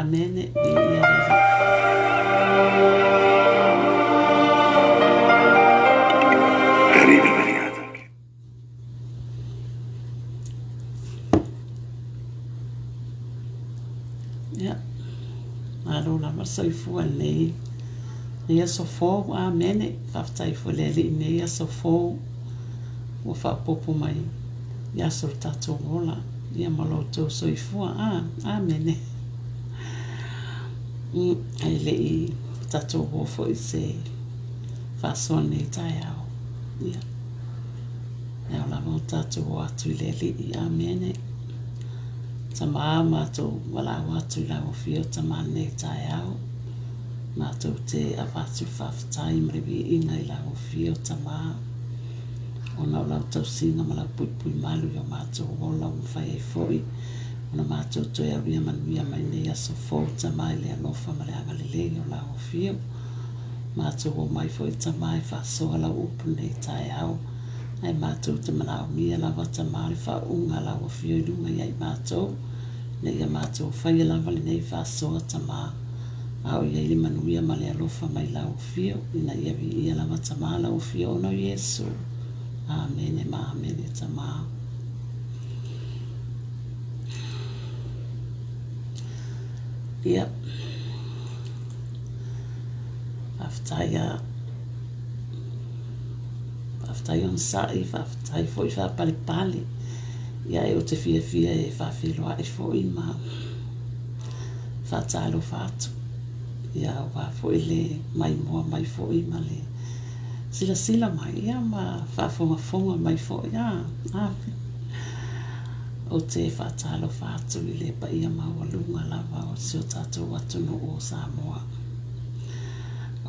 Amen. Ia Karibu Maria zake. ia alona masoifua nei ia sofou amene faafetaifua le alii nei ia sofou ua faapopo mai ia so le tatou ola ia ma loutou soifua amene ai leʻi tatou ua foʻi se faasoa nei taeao ia ia o lava o tatou o atu i le alii amene tamā matou walau atu i lauafia o tamā nei taeao matou te avatu faafetai ma le viiga i lauafia o tamā ona o lau tausiga ma lau puipui malu i o matou ola ua fai ai foʻi ona matou toe aulia manuia mai nei aso fou tamā i le alofa ma le agalelei o lauafia matou ua mai foʻi tamā e faasoa lau upu nei taeao ai matou te manaomia lava tamā o le faauʻuga lauafia i luga iai matou na ia matou faia lava lenei faasoa tamā a o iai le manuia ma le alofa mai lauafia ina ia viia lava tamā lauafia ona o iesu amene ma amene tamā ia faafetai ona saʻi faafetai foʻi faapalepale ia e o te fiafia e faafiloaʻi foʻi ma faatalofa atu ia auā foʻi le maimoa mai foʻi ma le silasila mai ia ma faafogafoga mai foʻi o te faatalofa atu i le paia maualuga lava o se o tatou atunuu o Samoa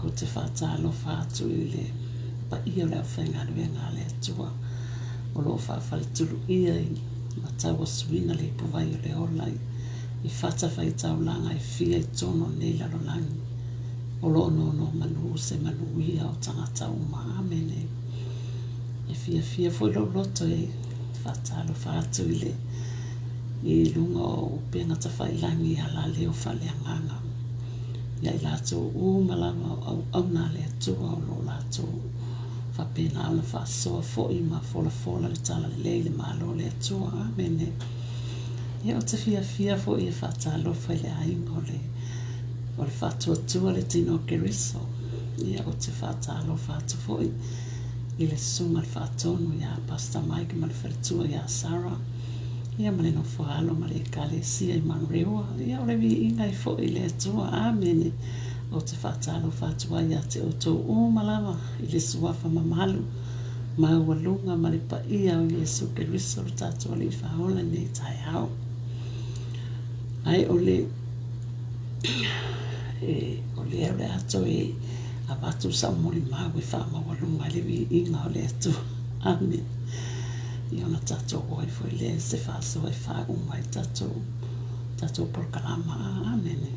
o te faatalofa atu i le paia o le aufaigaluega a le atua o loo faafalituluʻia i matauasuina le ipuvai o le ola i fata faitaulaga e fia i tono nei lalolagi o loo nono manū se manuia o tagata uma amene e fiafia foi lou loto e faatalofa atu i luga o upega tafailagi a la leo faaleagaga ia i latou uma lava auauna a le atua o loo latou faapena ona faasoa foʻi ma folafola le talalelei le malo le atua amene ia o te fiafia foʻi e faatalofa i le aiga o le faatuatua le tino o keriso ia o te faatalofa atu foʻi i le susuga le faatonu iā pasta Mike ma le faletua iā Sara ia ma le nofoalo ma le ekalesia i manureua ia o le viiga i foʻi le atua amene o te faatalofa atu ai iā te outou uma lava i le suafa mamalu ma aualuga ma le paia o iesu keriso le tatou alii faola nei taeao ai o le o le ato e avatu saumolimau e faamaualuga i le viiga o le atua amen i ona tatou oi foi lea se faasoa e faauma i tatou polokalama amene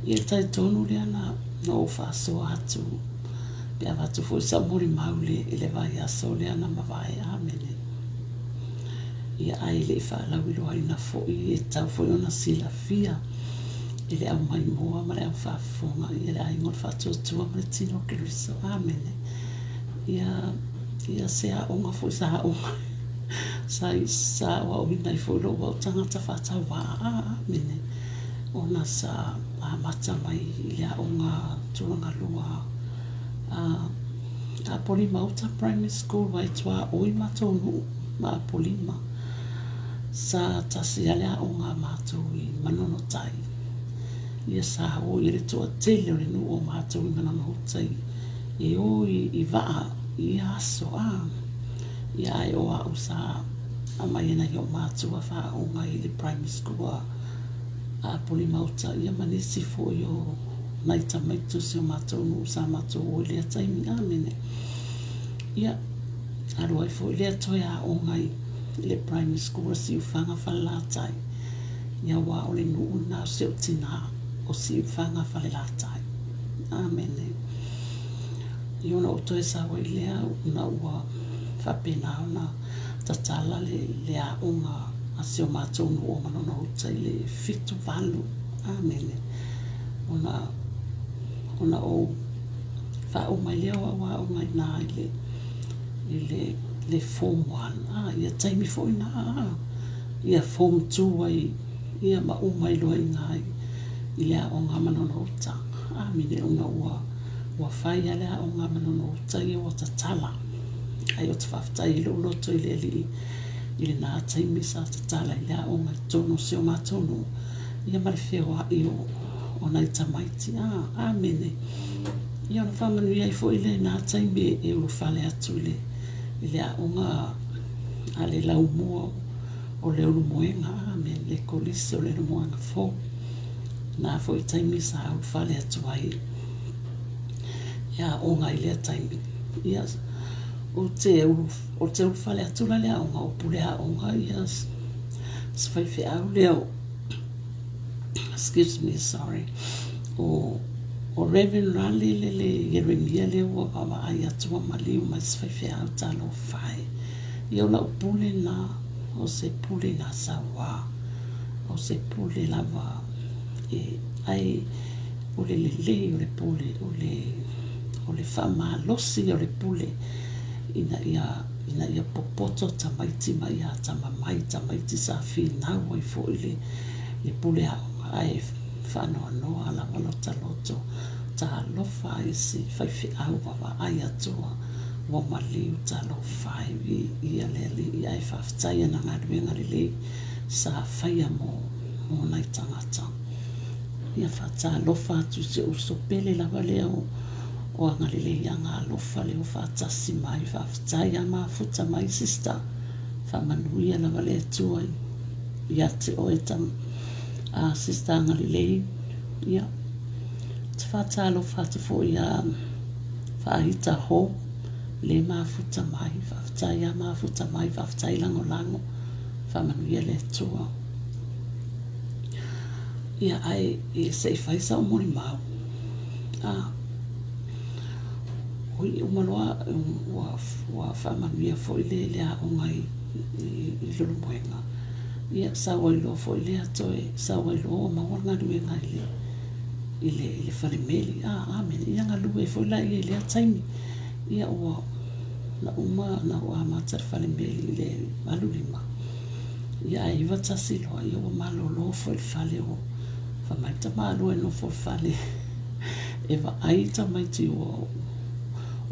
ia taitonu lea na ou faasoa atu pe avatu foi saumolimau i le vaiaso lea na mavae amene ia ai leʻi faalauiloaina foʻi e tau foi ona silafia i le aumaimoa ma le aufafofoga ia le aiga o le faatuatua ma le tino o keriso amene ia se aʻoga foʻi sa aʻoga sa auaʻoina ai foʻi lou au tagata faatauā amene ona sa amata mai i le aʻoga tulagalua apolima uta primary school vai tuaʻoi matou nuu ma apolima sa tasi a le aʻoga matou i manonotai ia sa oi e le toʻatele o le nuu o matou i manonotai e oi i vaa i aso ia e o aʻu sa amai ana i o matou a faaʻoga i le primary school a apolima uta ia manisi foʻi o nai tamaitusi o matou nuu sa matou oi lea taimi amene ia alu ai foʻi lea toe aʻoga i le primary school a siufaga falelatai ia ua o le nuu na o se o tinā o siufaga falelatai amene i ona outoe sa ua i lea na ua faapena ona tatala le aʻoga a sio mātou no o manono uta I le fitu valu. Amene. Ona o fa o mai leo wa o mai na le form 1. Ia taimi fo ina. Ia form 2 ai ia ma o mai lo ngai. Ile o nga manono uta. Amene ona ua fai ale o nga manono uta I o tatala. Ai o te whaftai lo loto ile nā taimi sa tatala ile o nga tono sio mātono. Ia marifewa I o nai tamaiti. Amene. Ia na whamanu iai fo ile nā taimi e uru whale atu ile a o nga ale lau mua o le uru moenga. Amene. Le kolisi o le uru moenga fo. Nā fo I taimi sa uru whale atu ai. Ia o nga ile taimi. Ia o te uru whale atu la lea o nga o pulea o nga ia swaife au leo. Excuse me, sorry. O Reverend Raleigh le Jeremia le o awa ai atua maliu mai swaife au talo whai. Ia o la upule na o se pule na sawa. O se pule lava ai o le lele o le pule o le whamalosi o le pule ina ia popoto tamaiti mai ia tamaiti sa whinau ai fo le pule ai whanoa noa la walota loto ta lofa ai si whaiwhi au wawa ai atua wa maliu ta lofa ai ia le ai whaftai ana ngaruenga le sa whaia mo nai tangata ia whata lofa atu se uso pele la waleo o angalele ia ngā lofa leo whatasi mai whaftai a mafuta mai sista whamanuia la wale atua ia te oetam sista angalele ia te whata lofa te fo ia whahita ho le mafuta mai whaftai a mafuta mai whaftai lango whamanuia le atua ia ai se whaisa o mori mau oi umaloa wa whamanuia fo le a o ngai I lulu moenga ia sawa ilo fo ile atoe sawa ilo o mawanga ruenga ile wharimeli amen ia ngā lue fo ila ile ataimi ia ua na uma na ua matar wharimeli ile malulima ia iwa tasi loa ia ua malolo fo il whale o whamaita malu no fo whale ewa aita maiti o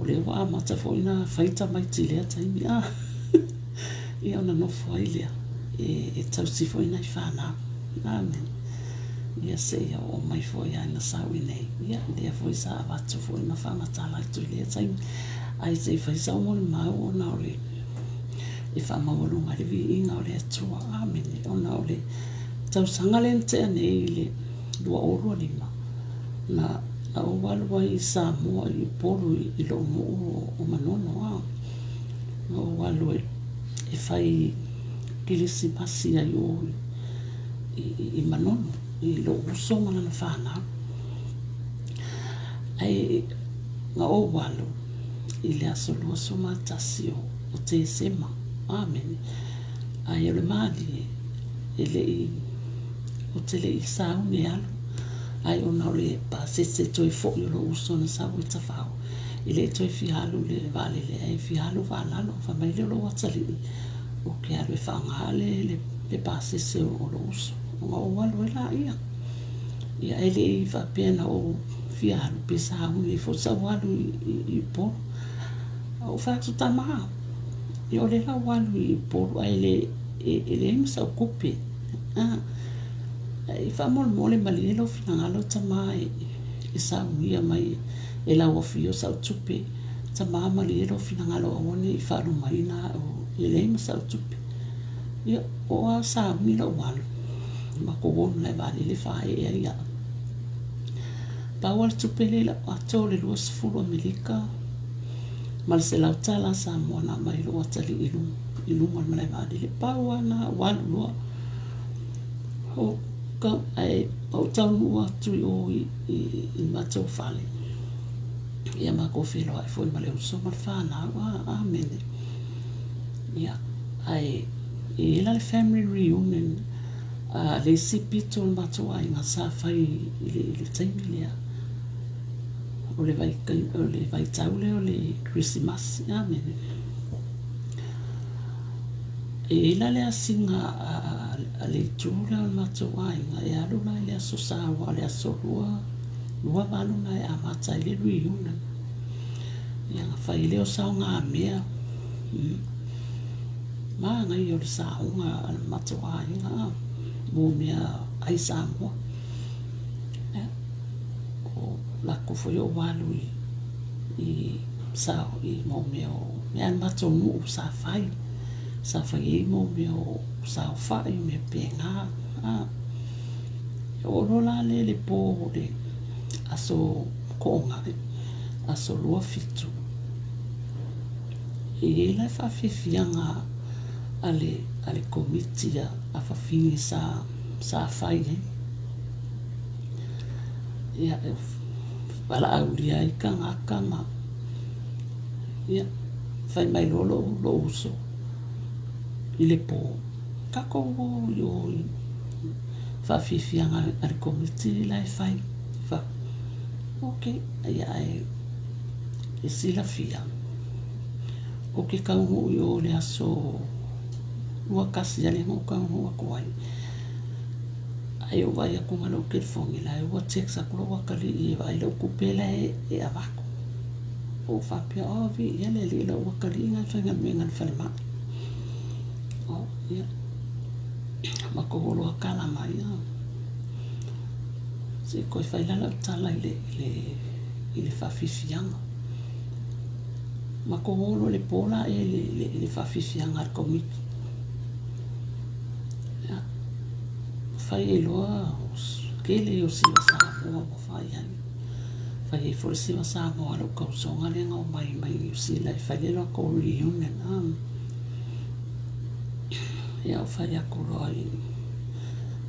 le wa amata fo ina whaita maiti le ataimi ia ona nofo ai lea e tausi fo ina I whanau amen ia se ia o mai fo ia ina sawi nei ia lea fo isa avatu fo ina whangatala tu lea taimi ai se whaisa o mori mau ona o le e whamawalunga le vi inga o le atua amen ona o le tausanga le ntea nei le lua orua lima na o walua I Samoa I poru I lo mo o manono o walua e whai kilisi masi ai o I manono I lo uso mana na whanau ai ngā o walu I le aso lua soma tasi o te sema amen ai o le maali e le o te le I saune alu ai ona o le pasese toi fo I lo uso na sa o tafao I le toi fihalu le vale le ai fihalu valalo whamai le lo watali o ke alu e whangale le pasese o lo uso o ngā o walu e la ia e le I whapena o fihalu pesa hauni fo sa walu I polo o whatu tamaha I o le la walu I polo ai le le imsa o kupe I whamole mali lo finangalo tama e sa uia mai e la wafio sa utupe tama mali lo finangalo awone I wharu mai na o le sa utupe ia o a sa mila walu ma ko won le vale le whae e ia Pawal tupe le la ato le luas fulu Amerika mal se la tala sa mona mai lo atali ilu mal le vale le pawana walu lo o ka ai o tau atu o I matou fale ia ma ko filo ai foi ma le uso ma whana amen ia ai E la le family reunion le sipito le matua inga sa fai le taimi lea o le vai taule o le Christmas amen e la le asinga le tūra o le matua inga e aluna le aso sawa le aso lua valuna e amata i le reunion ia fai leo sao ngā mea ma ngai o le saunga le matua inga mo mea ai Samoa o la kufo yo walu i sao i mo mea o mea matonu sa fai i mo mea o sao fai me penga o rola le po le aso konga aso lua fitu e la fa fianga ale komitia a fafini sa fai ia wala aulia i kanga ia fai mai lo uso i le po kako yo fafianga ale komiti la fai fa okay ia e sila fia o ke kaungu yo le aso ua kasi ale mo kaungu a kuai ai o vai a kunga no ke fongi la ua teksa kulo wakali i vai lo kupela e avako o fapia o vi ele li lo wakali nga fanga menga falma o ia makolo akala mai se ko fai la tala ile fafifianga makolo le pola le fafifianga al komiti fai e loa ke le o si sa mo fai ai fai for si sa mo alo ko so ngale ngo mai si la fai le ko reunion ya fai a ko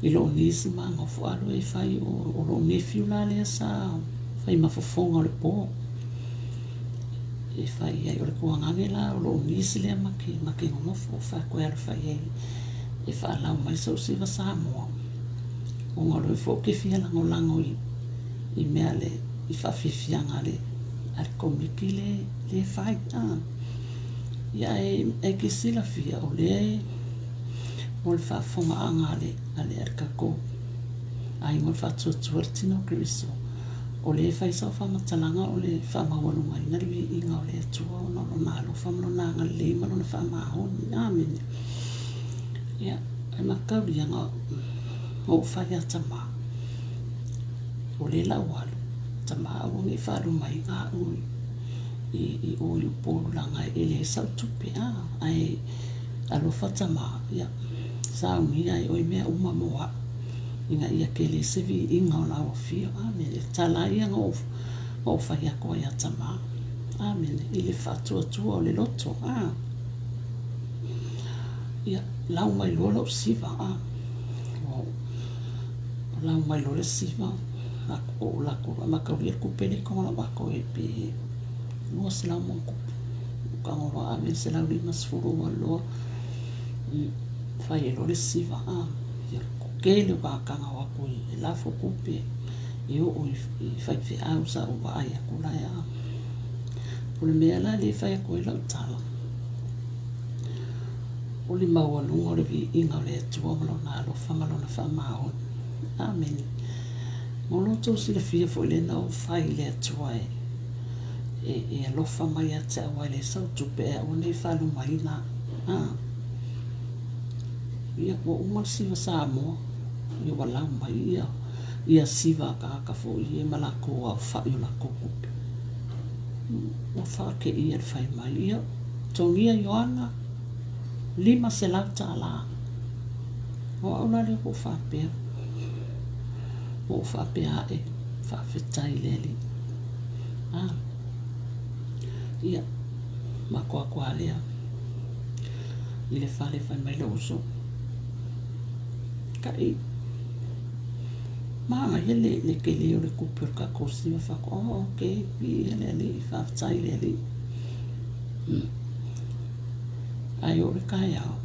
i lo nisi ma ngo fo alo e fai o lo nefiu la le sa fai ma fo fonga le po e fai ai o le ko ngane la o lo nisi le ma ke ngo fo fa ko alo fai e fa la mai so si sa mo o ngalo fo ke fia lango i mea le i fafifianga le al komiki le fai ia e ke sila fia o le mo le fafonga anga ale al kako ai mo fa tuatua le tino kriso o le fai sa fa matalanga o le fa mawalunga ina le inga o le atua o no malo fa mlona nga le malo na fa mahoni amen ia ai makauri anga o fai a tama o le la walu tama o ni faru mai nga i o i polu langa e le sa tupe ai alo fatama ia sa mi ai o me uma moa inga ia ke le sevi inga o la o fio amen tala ia o fai a ko ia tama amen i le fatua tua o le loto ia lau mai lolo siva la mai lo le siva la ko ma ka ri ku pele ko la ba ko e pe no se la mo ko ka mo a me se la ri mas furu wa lo fai lo le siva ya ko ke le ba ka nga wa ko e la fo ku pe yo o fai fe a usa o ba ya ko la ya o le me la le fai ko la tala o le ma wa lo le vi inga le tu o lo na lo fa ma lo na fa ma o amen molo to si le fia fo le na o fai le atua e alofa mai a te awa le sau tupe o nei whalu mai na ia kua umar siwa sa moa ia walau mai ia siwa ka fo ia malako au whai o la kukupe o whake ia le whai mai ia tongia Ioana 5 se lau ta la o auna le ko whapea o whapea e whawhetai leli ia makoa koa lea i le whale whai mai lo uso ka i mama hele le ke leo le kupe o ka kosi ma whako ok i hele li whawhetai leli ai o le kai au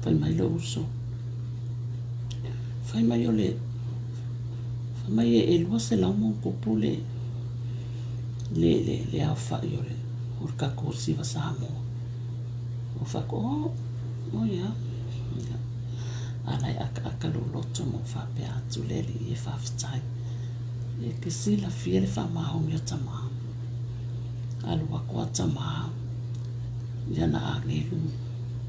fai mai lo uso fai mai o le fai mai e lua se lau mo kupule le au fai o le o ka kursiva Samoa o fako o ya alai aka lo loto mo fa pe atu leli e fa fitai e ke sila fie le fa maho mi o tama alu wako a tama yana a ngelu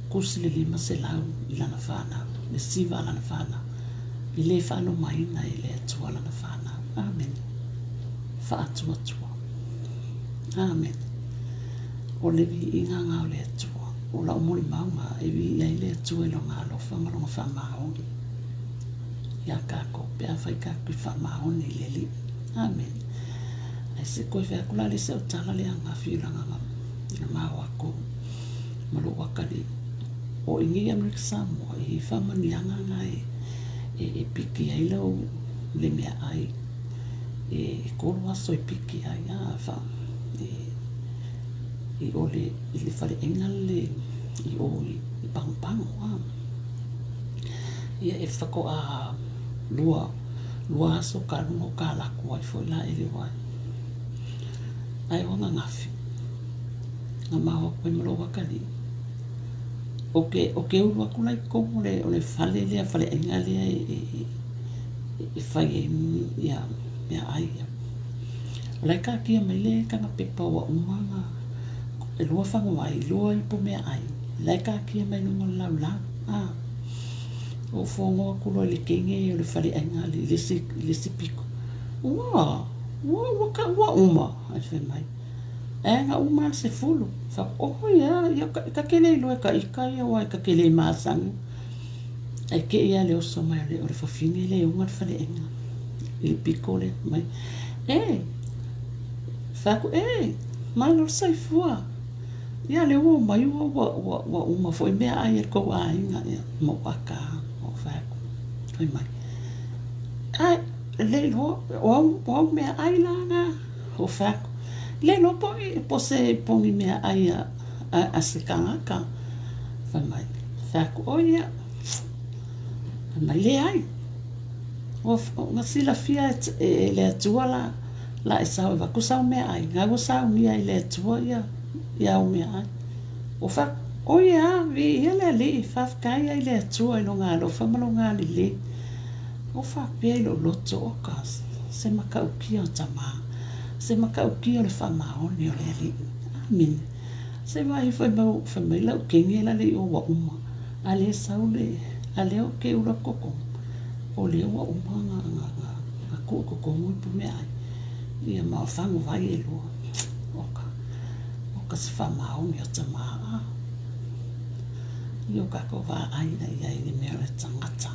kursi le lima se lau i lana whana le siva lana whana i le whano maina i le atua lana whana amen fa atua tua amen o le vi inga ngau le atua o la umori maunga e vi ia i le atua i lo ngā lofa malonga wha mahoni ia kako pia whai kako i wha mahoni i le li amen ai se koe whea kula le se o tala le anga whiuranga nga maho ako malu wakari o ingi Amerika Samoa i whamani anga ngai e piki ai lau le mea ai e koro aso e piki ai a wha i ole i le whare enga le i o i pangpango ia e whako a lua aso ka rungo ka laku ai fo la ele wai ai wanga ngafi nga maho koe malo wakari o ke uru aku lai kongo le o le whale lea whale enga lea e whai e ia mea ai ia o lai ka kia mai le kanga pepa wa umanga e lua whanga wai lua i po mea ai lai ka kia mai nunga lau lau o fongo aku lo le kenge o le whale enga le si piko wa uma ai whai mai e nga uma se fulu fa ia ka kele lo ka ika ia wa ka kele masang ai ke ia le oso mai le o le fafini le unga fale enga il piccole mai fa ko mai lo sai fua ia le o mai wa uma foi me ai ko ai nga mo aka o fa ko foi mai ai le lo o me ai la na o fa le no po se pongi mea ai a se kangaka fa mai fa ko oia mai le ai o nga sila fia e le atua la e sao va ko sao mea ai nga go sao mi ai le atua ia o mea ai o fa oia vi ele le fa kai ai le atua i longa lo fa malonga le o fa pe lo loto o kas se maka o kia tama se maka o kia le wha maoni o le li amen se mai foi mai lau kenge la le o wa uma a le sau le a le o ke ura koko o le wa uma nga koko mui pu mea ai ia ma whangu vai e lua oka se wha maoni o tamaa i o kako wa aina i aini mea le tangata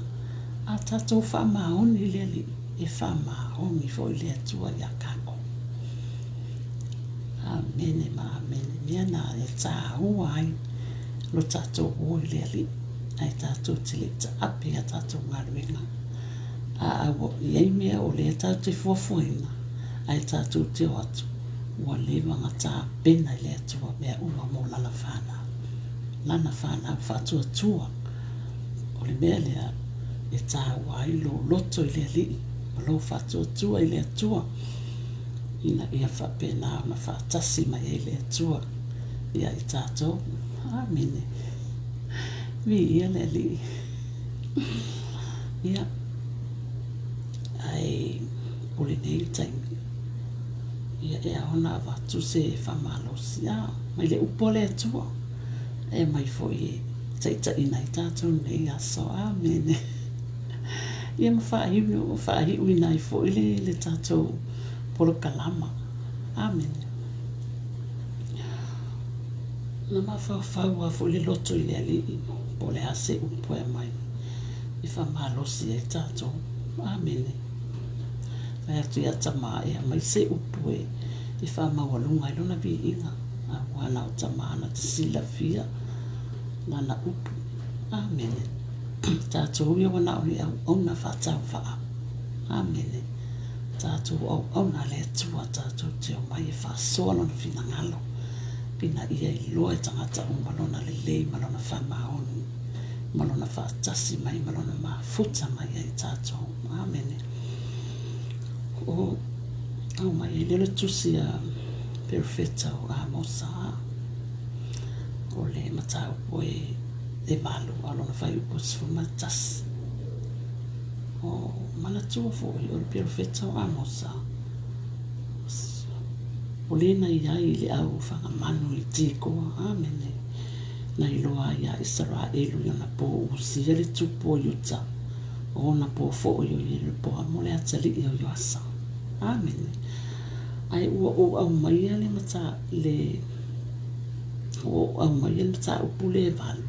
a tatou wha maoni le li e wha maoni fo i le atua i a kako amene ma amene mea na e tā ua ai lo tātou oi le ali ai tātou tili ta api a tātou ngaruenga a awo iei mea o le tātou te fuafuenga ai tātou te watu ua lewa nga tā pena i le atua mea ua mo lana whana whatua tua o le mea lea e tā ua ai lo loto i le ali ma lo whatua tua i le atua ina ia whapena na whaatasi mai e le atua ia i tātou amene vi ia le li ia ai ule nei taimi ia e aona watu se whamalosi mai le upo le atua e mai foi e taita ina i tātou nei aso amene ia ma whaahiu ina i foi le tātou polo kalama amen na mawhawhau a fo le loto i le ali po le ase upo e mai i whamalosi e tātou amen mai atu i atama e mai se upo e i whamawalunga i lona vi inga a wana o tamana te sila fia nana upo amen tātou ia wana ori au na whatau wha amen tātou au na le tua tātou te o mai e whasoa lona whina ngalo pina ia i loa e tangata o malona le lei malona whamaoni malona whaatasi mai, malona mafuta mai ai tātou. Amen. O au mai e lele tusi a perfecta o Amosa. O le matau poe e malu alona whai upo sifumatasi. O mana tua foi o le perfecta o Amosa. O le na iai le au whangamanu I tikoa. Amen. Na iloa ia Israelu iona po usia le tupo yuta. O na po fo yo i le po amole atali i o yoasa. Amen. Ai ua o au mai le mata le o au mai le mata upule valu.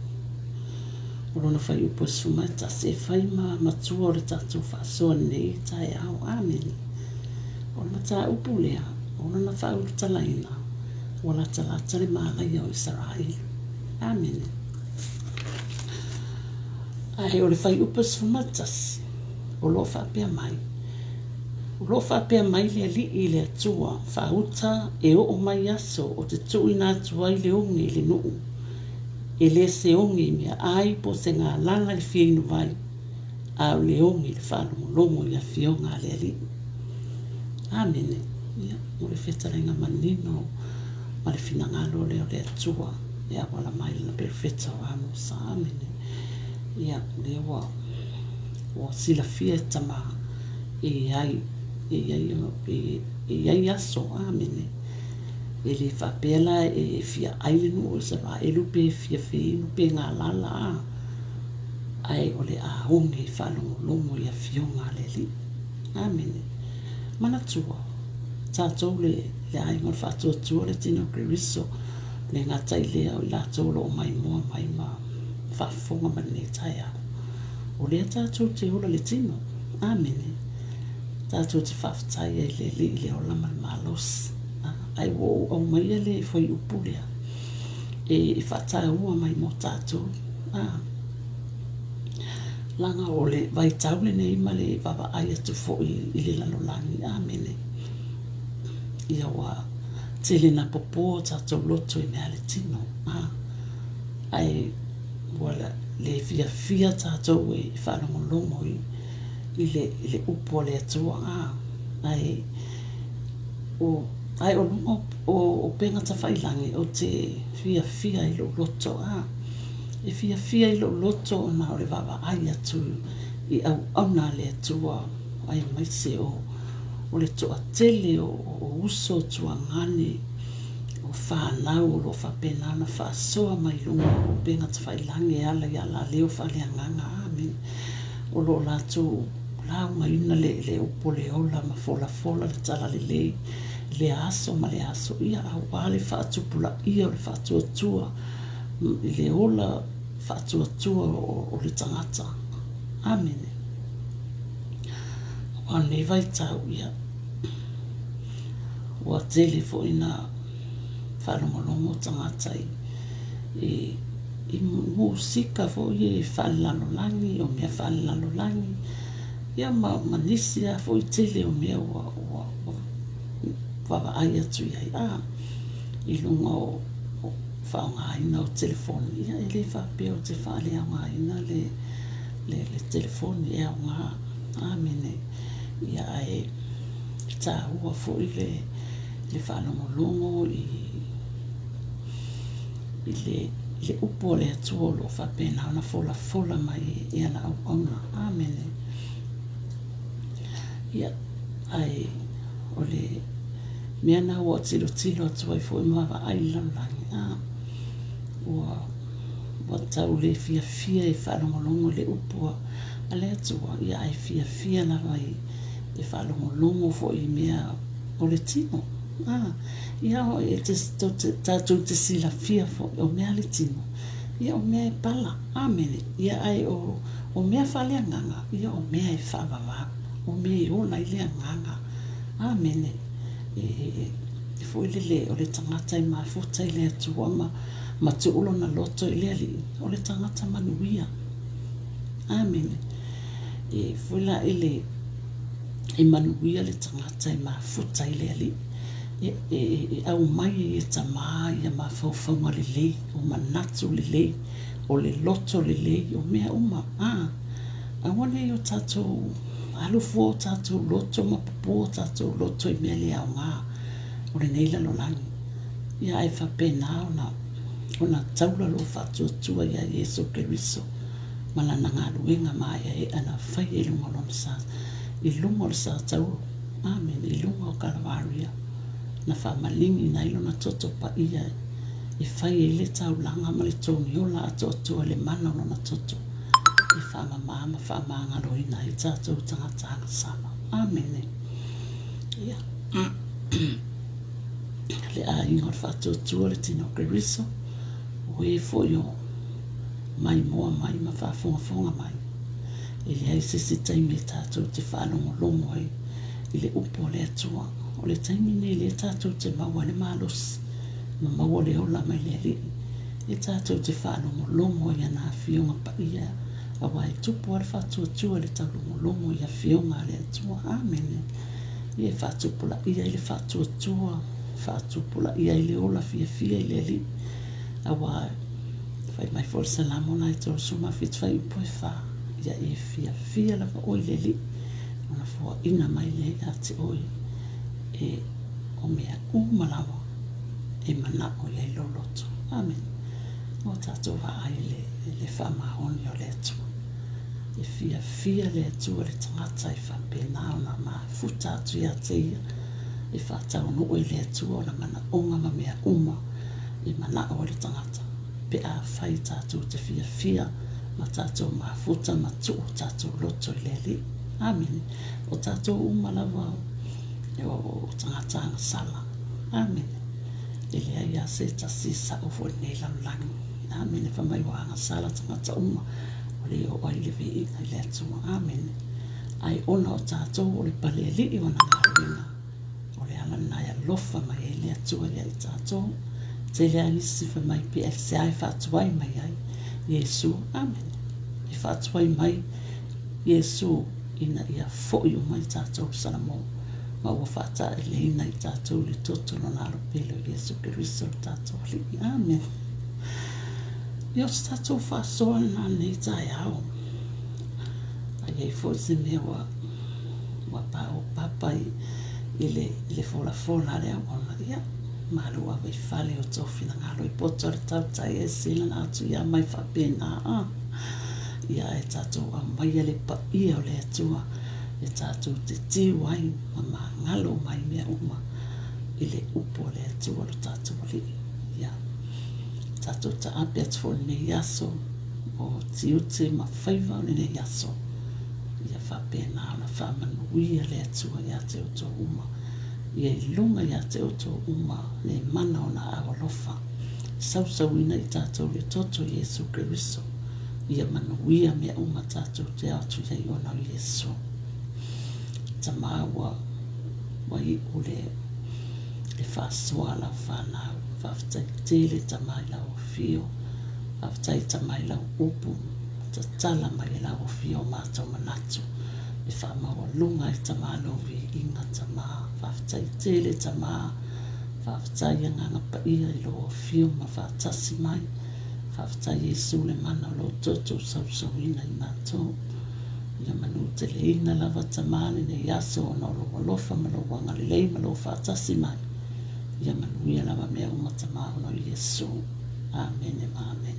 O lona whai upo sumata se whai matua o le tatu whasoa nei tai au. Amen. O le mata upulea o lona whai utalaina o la talata le malai o Israel. Amen. Ai o le whai upo sumatas o lo whapea mai. O lo whapea mai le li I le atua whauta e o mai aso o te tui nā tuai le ongi le nuu. E le se ongi mea ai po se ngā langa le whienu vai. A le ongi le whanongo longo I a whionga le li. Amen. Ia, o le whetarenga manino ma le whinangalo le o le atua. Ia wala mai na perfecta o Amosa. Amen. Ia, le o sila fia tama e ai aso. Amen. E le whapela e fia ailinu o sa rā elupe fia whinu pe ngā lala. Ai o le ahonge whanongo longo I a whionga le li. Amen. Mana tua. Tātou le ai ngor whatua tua le tino Keriso. Le ngata I lea o I lātou lo mai mua mai ma whafonga mane tai au. O lea tātou te ola le tino. Amen. Tātou te whawhatai e le li le ola mar malos. Ai wo au mai le foi upulea. E whatai ua mai mo tātou. Langa o le vai taule nei ma le baba ai atu fo I le lalolani. Amen. Ia wa tele na popo tātou loto I mea le tino. Ai wala le fia tātou e whanongo I le upo le atua. Ai o lungo o penga ta whailangi o te fia I lo loto. E fia I lo loto na o le baba ai atu I au na le atua. Ai mai se o le toa tele o uso tua ngane o whanau o lo whapenana whasoa mai lungo o penga ta whailangi ala I ala leo whaleanganga. Amen. O lo lātou lau mai ina le upo le ola ma fola le tala le aso ma le aso ia au wale whaatupula ia o le whaatuatua I le ola whaatuatua o le tangata. Amen. Wa ne vai tau ia wa tele fo ina whalongolongo tangata I musika fo I whalalalolangi o mea whalalalolangi ia manisia fo I tele o mea wa ai atu ia I lunga o whaongaina o telefoni ia ele whapea o te whaaleaongaina le telefoni e au ngā. Amen. Ia e tā ua fo I le whanongolongo I le upo le atua lo whapena ona fola mai I ana au auna. Amen. Ia ai o le mea na ua tilo atua I fo I mawa ai laulangi. Ua tau le fia I whanongolongo le upo a le atua ia ai fia na vai e whalongolongo fo I mea o le tino. Ia o e tātou te sila fia fo o mea le tino. Ia o mea e pala. Amen. Ia ai o mea whaleanganga. Ia o mea e whawawa. O mea I ona I lea nganga. Amen. E fo I le o le tangata I mafuta I le atua ma tu ulo na loto I lea li. O le tangata manuia. Amen. E fo la I manuia le tangata I mafuta I lea li. E au mai e tamā ia mawhauwhaunga lelei, o manatu lelei, o le loto le lei o mea uma a wane o tatou alufu o tatou loto mapupu o tatou loto I mea le au ngā o le neila lo langi ia ai whapena ona taula lo whatuatua ia Yesu Keriso malana ngā luenga mai e ana whai e lunga lona sa I lunga le sa tau amen I lunga o Kalavaria na whamalingi na ilona toto pa ia I whai e le tau langa ma le tongi o la atotua le mana o na toto I whamamama whamanga roina I tātou tangatanga sama amen ia le a ingo whatuatua le tino Keriso o e fo yo mai moa mai ma whafonga mai I le ai sisi taimi e tātou te whanongo longo ai I le upo le atua o le taimi nei le tātou te maua le malos ma maua le ola mai le li e tātou te whanongo longo ai ana whionga pa ia a wai tupu ale whatuatua le taulongo longo ia whionga le atua amen I e whatupula ia I le whatuatua whatupula ia I le ola fia I le li a wai fai mai fol salamo na I tō suma fit fai upo e wha ia e fia lava oi le li ona fua ina mai le ate oi e o mea umalawa e mana o ia I loloto amen o tatou wa ai le whamahoni o le atua e fia le atua le tangata I whapena ona ma futa atu ia te ia e whatau no oi le atua ona mana onga ma mea uma e mana o le tangata pe a whai tātou te fia ma tātou mafuta ma tu o tātou loto I le li amen o tātou umalawa e o tangatanga sala amen e le aia se ta sisa o fo nei langi amen e whamai wanga sala tangata uma o le o ai le vi I le atua amen ai ona o tātou o le pale li I ona ngārina o le ala nai alofa mai e le atua ia I tātou te le alisi whamai pe e se ai whatuai mai ai Yesu amen I whatuai mai Yesu ina ia fo'i o mai tātou salamo ma ua whata e le ina I tātou le toto no naro pelo Yesu Keriso tātou li amen Io tātou whasoa na nei tai au a iei fo'i se mea wa pa o papa I le fola le au ona ia malua vai fale o tofi na ngalo I poto le tau tai e sila na atu ia mai whapena ia e tātou a mai le pa ia o le atua e tātou te tiwai ma ngalo mai mea uma I le upo le atua lo tātou li ia tātou ta api atu fo ne yaso o tiute ma whaiva o ne yaso ia whapena na whamanuia le atua ia te o tō uma ia I lunga ia te o tō uma le mana o na awalofa sausauina I tātou le toto Yesu Keriso ia manuia mea uma tātou te atu ia I ona o Yesu tamaua wa I ule le whasoa la whanau whaftai tele tamai lau fio whaftai tamai lau upu ta tala mai lau fio mātou manatu le whamaua lunga I tamalo vi inga tama whaftai tele tama whaftai anganga pa ia I lo fio ma whatasi mai whaftai Yesu le mana lo toto sausauina I mātou ia manu te leina lava tamane ne yaso o na lofa ma lo wanga lei ma lo whatasi mai ia manu ia lava mea uma tamao no Yesu amen e amen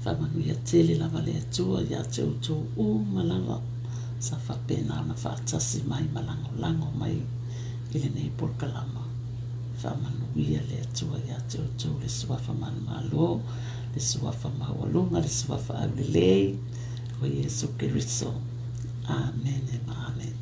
whamanu ia tele lava le atua ia te uto ma lava sa whapena na whatasi mai malango lango mai I le nei porkalama whamanu ia le atua ia te uto le suafa manu malo le suafa mawalunga le suafa au le lei o Yesu Keriso amen e amen